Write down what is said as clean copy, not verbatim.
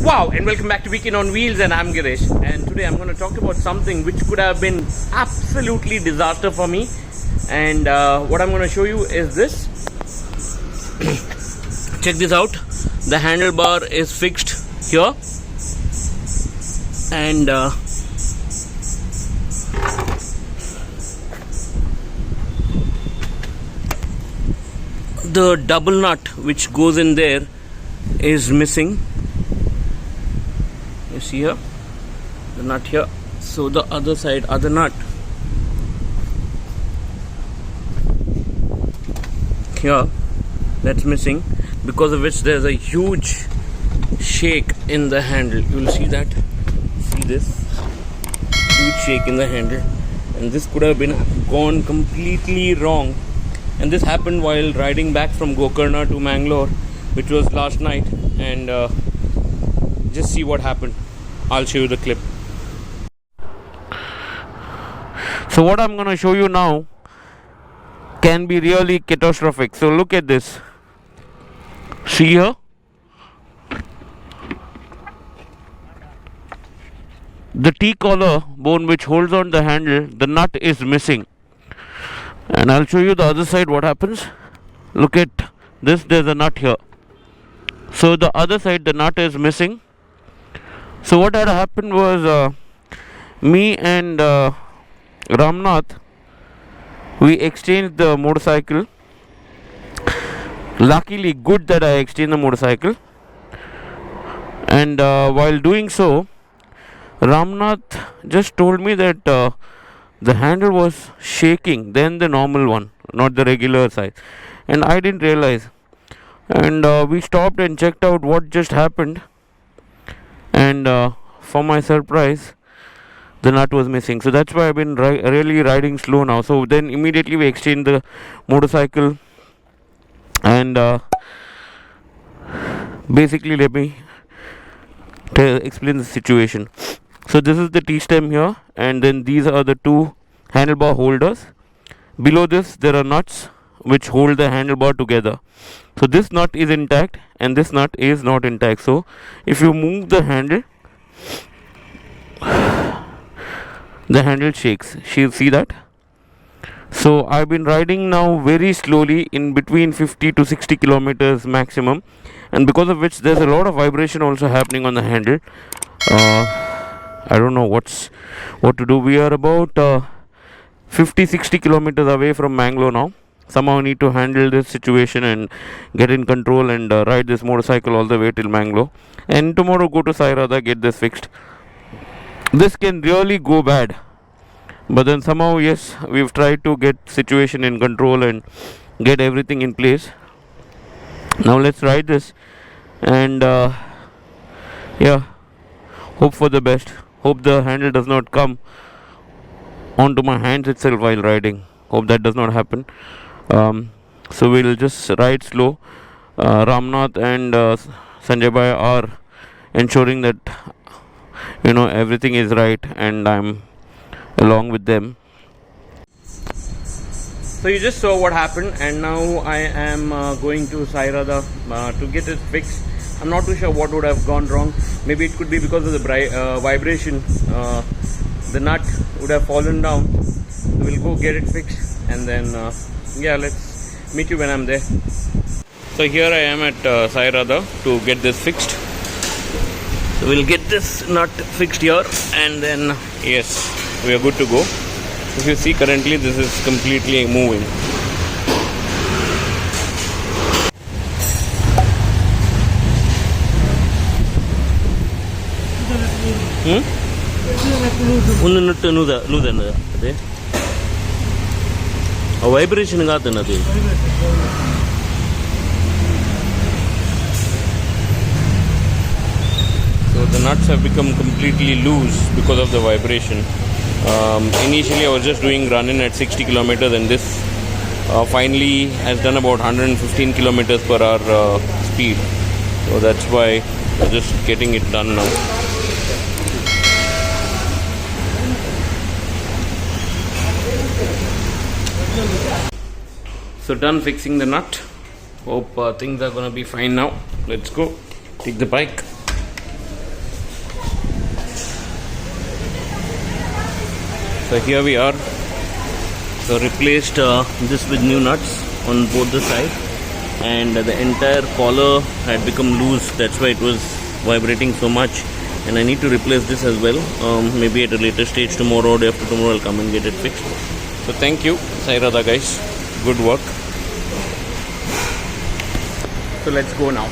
Wow, and welcome back to Weekend on Wheels, and I'm Girish. And today I'm going to talk about something which could have been absolutely disaster for me. And what I'm going to show you is this. Check this out. The handlebar is fixed here, and the double nut which goes in there is missing. You see here the nut here, so the other side, other nut here, that's missing, because of which there's a huge shake in the handle. You will see that. See this huge shake in the handle, and this could have been gone completely wrong. And this happened while riding back from Gokarna to Mangalore, which was last night. And just see what happened. I'll show you the clip. So what I'm going to show you now can be really catastrophic. So look at this. See here? The T-collar bone which holds on the handle, the nut is missing. And I'll show you the other side what happens. Look at this, there's a nut here. So the other side, the nut is missing. So what had happened was me and Ramnath, we exchanged the motorcycle. Luckily, good that I exchanged the motorcycle. And while doing so, Ramnath just told me that the handle was shaking than the normal one, not the regular size. And I didn't realize. And we stopped and checked out what just happened. And for my surprise, the nut was missing. So that's why I've been really riding slow now. So then immediately we exchanged the motorcycle. And basically let me explain the situation. So this is the T-stem here, and then these are the two handlebar holders. Below this there are nuts which hold the handlebar together. So this nut is intact and this nut is not intact. So if you move the handle shakes. See that? So I've been riding now very slowly, in between 50 to 60 kilometers maximum, and because of which there's a lot of vibration also happening on the handle. I don't know what to do. We are about 50-60 kilometers away from Mangalore now. Somehow I need to handle this situation and get in control and ride this motorcycle all the way till Mangalore. And tomorrow go to Sairada, get this fixed. This can really go bad. But then somehow, yes, we've tried to get situation in control and get everything in place. Now let's ride this. And yeah, hope for the best. Hope the handle does not come onto my hands itself while riding. Hope that does not happen. So we'll just ride slow. Ramnath and Sanjay Bhai are ensuring that everything is right, and I'm along with them. So you just saw what happened, and now I am going to Sairada to get it fixed. I'm not too sure what would have gone wrong. Maybe it could be because of the vibration. The nut would have fallen down. We'll go get it fixed, and then yeah, let's meet you when I'm there. So here I am at Sairada to get this fixed. So we'll get this nut fixed here, and then yes, we are good to go. If you see, currently this is completely moving. Vibration. So the nuts have become completely loose because of the vibration. Initially I was just doing running at 60 kilometers, and this finally has done about 115 kilometers per hour speed. So that's why I'm just getting it done now. So done fixing the nut. Hope things are gonna be fine now. Let's go. Take the bike. So here we are. So replaced this with new nuts on both the sides, and the entire collar had become loose. That's why it was vibrating so much, and I need to replace this as well. Maybe at a later stage, tomorrow or day after tomorrow, I'll come and get it fixed. So thank you, Sai Radha guys. Good work. So let's go now.